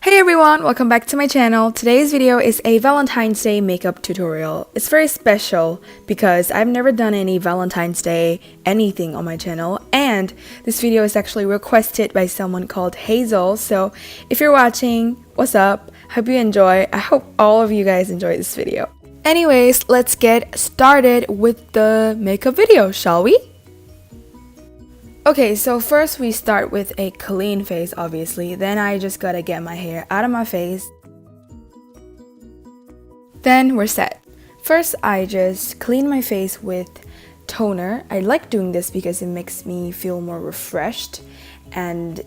Hey everyone, welcome back to my channel. Today's video is a Valentine's Day makeup tutorial. It's very special because I've never done any Valentine's Day anything on my channel, and this video is actually requested by someone called Hazel. So if you're watching, what's up? Hope you enjoy. I hope all of you guys enjoy this video. Anyways, let's get started with the makeup video, shall we? Okay, so first we start with a clean face, obviously. Then I just gotta get my hair out of my face. Then we're set. First, I just clean my face with toner. I like doing this because it makes me feel more refreshed. And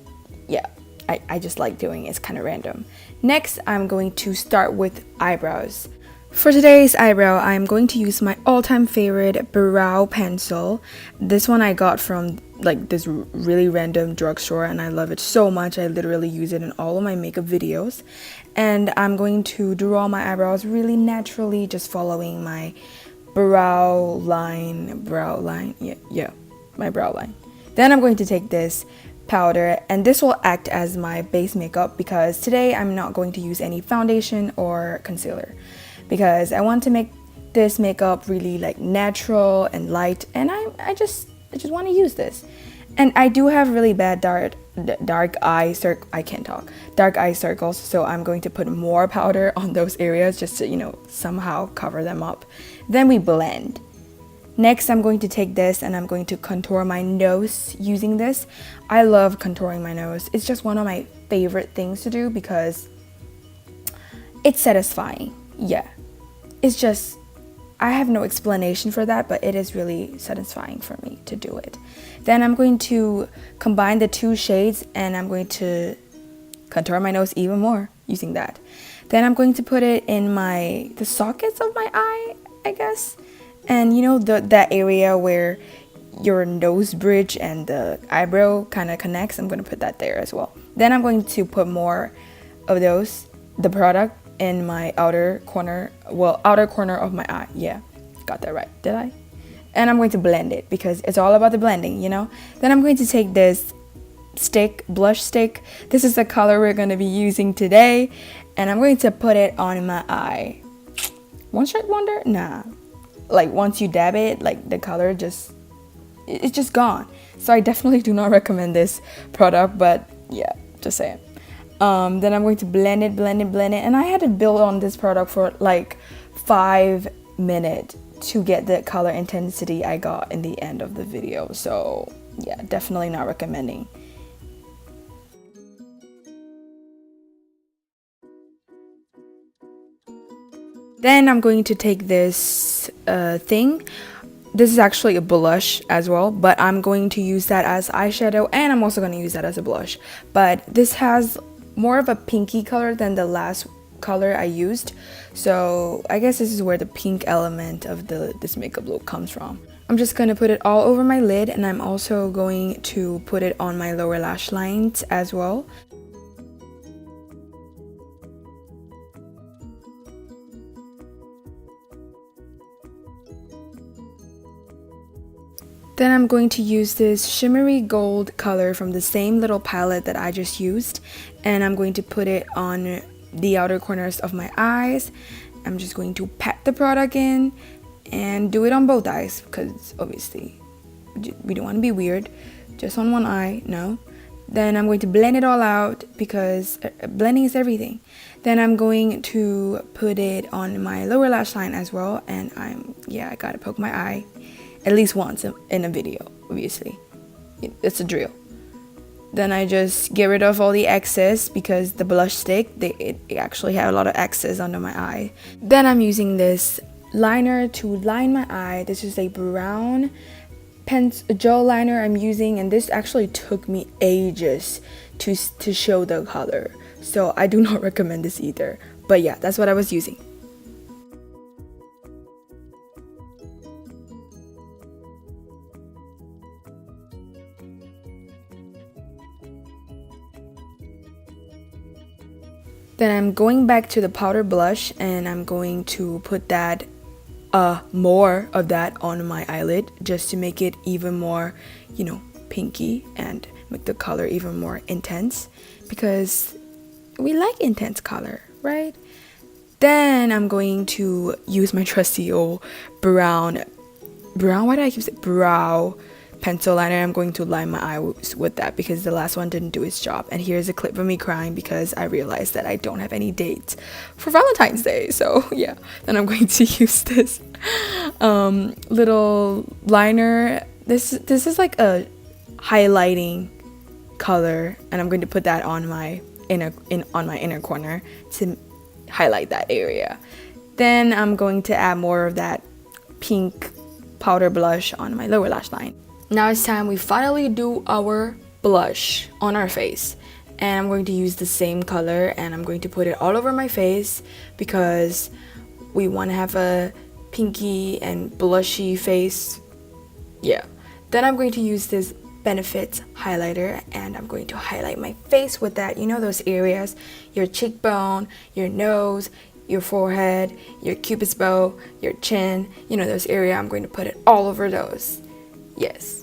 yeah, I just like doing it. It's kind of random. Next, I'm going to start with eyebrows. For today's eyebrow, I'm going to use my all-time favorite brow pencil. This one I got from like this really random drugstore and I love it so much. I literally use it in all of my makeup videos. And I'm going to draw my eyebrows really naturally, just following my brow line, my brow line. Then I'm going to take this powder, and this will act as my base makeup because today I'm not going to use any foundation or concealer, because I want to make this makeup really like natural and light, and I just want to use this. And I do have really bad dark eye circles, so I'm going to put more powder on those areas just to somehow cover them up. Then we blend. Next, I'm going to take this and I'm going to contour my nose using this. I love contouring my nose. It's just one of my favorite things to do because it's satisfying. Yeah, it's just, I have no explanation for that, but it is really satisfying for me to do it. Then I'm going to combine the two shades and I'm going to contour my nose even more using that. Then I'm going to put it in the sockets of my eye, I guess. And that area where your nose bridge and the eyebrow kind of connects, I'm going to put that there as well. Then I'm going to put more of the product in my outer corner of my eye. Yeah, got that right, did I? And I'm going to blend it because it's all about the blending, Then I'm going to take this blush stick. This is the color we're going to be using today, and I'm going to put it on my eye. One shot wonder? Nah. Like once you dab it, like the color it's just gone. So I definitely do not recommend this product, but yeah, just saying. Then I'm going to blend it, and I had to build on this product for like 5 minutes to get the color intensity I got in the end of the video. So yeah, definitely not recommending. Then I'm going to take this thing. This is actually a blush as well, but I'm going to use that as eyeshadow, and I'm also going to use that as a blush. But this has more of a pinky color than the last color I used, so I guess this is where the pink element of this makeup look comes from. I'm just going to put it all over my lid, and I'm also going to put it on my lower lash lines as well. Then I'm going to use this shimmery gold color from the same little palette that I just used, and I'm going to put it on the outer corners of my eyes. I'm just going to pat the product in and do it on both eyes because obviously we don't want to be weird. Just on one eye, no. Then I'm going to blend it all out because blending is everything. Then I'm going to put it on my lower lash line as well, and I gotta poke my eye at least once in a video, obviously. It's a drill. Then I just get rid of all the excess because the blush stick, it actually had a lot of excess under my eye. Then I'm using this liner to line my eye. This is a brown gel liner I'm using, and this actually took me ages to show the color. So I do not recommend this either. But yeah, that's what I was using. Then I'm going back to the powder blush, and I'm going to put that more of that on my eyelid just to make it even more, pinky and make the color even more intense, because we like intense color, right? Then I'm going to use my trusty old brown, why did I keep saying brow pencil liner. I'm going to line my eyes with that because the last one didn't do its job. And here's a clip of me crying because I realized that I don't have any dates for Valentine's Day. So yeah, then I'm going to use this little liner. This is like a highlighting color, and I'm going to put that on my inner corner to highlight that area. Then I'm going to add more of that pink powder blush on my lower lash line. Now it's time we finally do our blush on our face, and I'm going to use the same color and I'm going to put it all over my face because we want to have a pinky and blushy face. Yeah. Then I'm going to use this Benefit highlighter and I'm going to highlight my face with that. You know those areas, your cheekbone, your nose, your forehead, your cupid's bow, your chin, you know those areas. I'm going to put it all over those. Yes.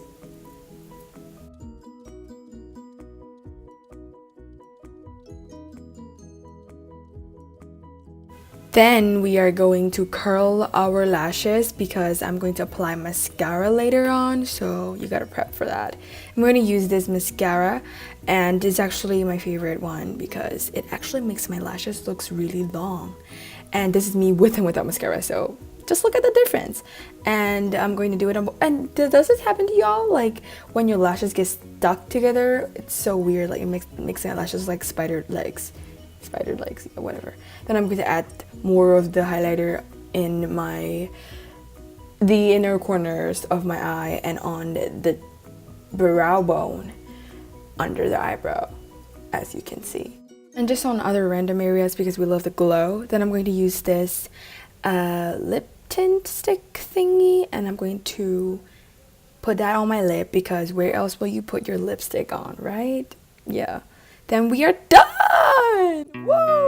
Then we are going to curl our lashes because I'm going to apply mascara later on, so you gotta prep for that. I'm going to use this mascara, and it's actually my favorite one because it actually makes my lashes looks really long. And this is me with and without mascara, so just look at the difference. And I'm going to do it on, and does this happen to y'all? Like when your lashes get stuck together, it's so weird, like it makes my lashes like spider legs, whatever. Then I'm going to add more of the highlighter in the inner corners of my eye and on the brow bone under the eyebrow, as you can see. And just on other random areas because we love the glow. Then I'm going to use this lip tint stick thingy, and I'm going to put that on my lip because where else will you put your lipstick on, right? Yeah. Then we are done! Woo!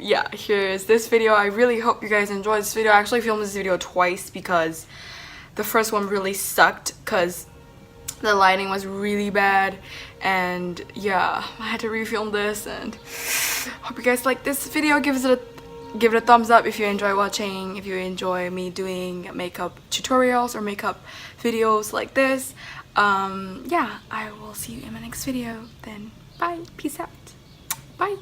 Yeah, here's this video. I really hope you guys enjoyed this video. I actually filmed this video twice because the first one really sucked because the lighting was really bad, and yeah, I had to refilm this. And hope you guys like this video. Give it a thumbs up if you enjoy watching, if you enjoy me doing makeup tutorials or makeup videos like this. Yeah, I will see you in my next video then. Bye, peace out, bye.